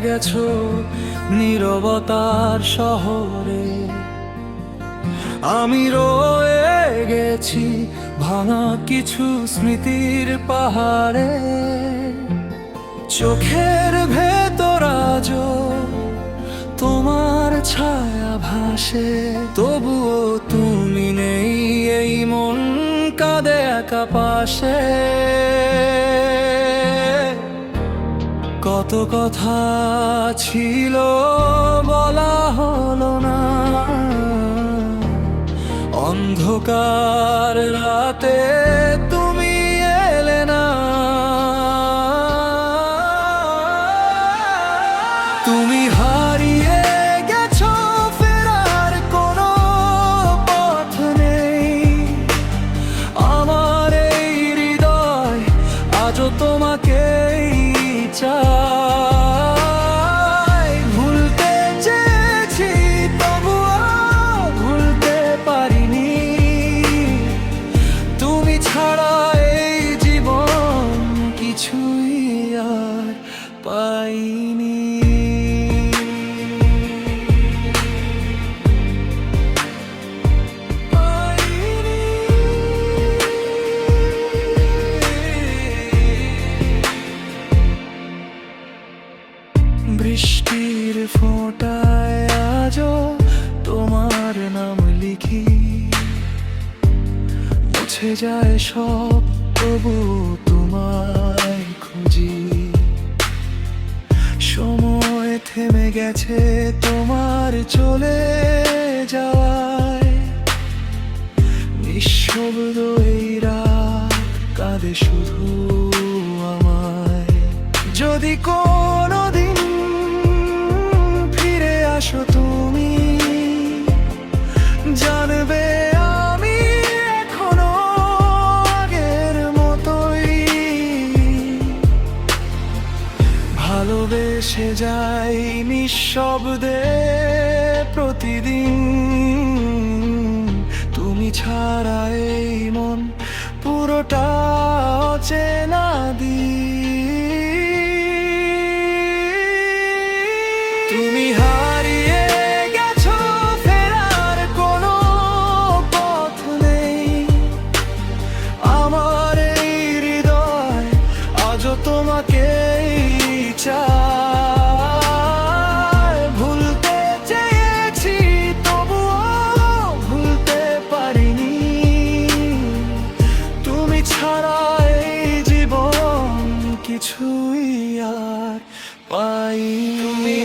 গেছো নীরবতার শহরে, আমি রয়ে গেছি ভাঙা কিছু স্মৃতির পাহাড়ে। চোখের ভেতর আজও তোমার ছায়া ভাসে, তবুও তুমি নেই, এই মন কাঁদে একা পাশে। কত কথা ছিল বলা হলো না, অন্ধকার রাতে তুমি এলে না। তুমি হারিয়ে গেছো, ফেরার কোনো পথ নেই। আমার এই হৃদয় আজও তোমাকেই চাই। ভুলতে চেয়েছি তবুও ভুলতে পারিনি, তুমি ছাড়া এই জীবন কিছুই আর পাইনি। বৃষ্টির ফোঁটায় আজও তোমার নাম লিখি, মুছে যায় সব তবু তোমায় খুঁজি। সময় থেমে গেছে তোমার চলে যাওয়ায়, নিঃশব্দ এই রাত কাঁদে শুধু আমায়। যদি কোনোদিন ফিরে আসো তুমি, জানবে আমি এখনো আগের মতোই ভালোবেসে যাই নিঃশব্দে প্রতিদিন। তুমি ছাড়া এই মন পুরোটা অচেনা তুমি হারিয়ে গেছো, ফেরার কোনো পথ নেই। আমার এই হৃদয় আজও তোমাকেই চায়। ভুলতে চেয়েছি তবুও ভুলতে পারিনি, তুমি ছাড়া এই জীবন কিছুই আর পাই। তুমি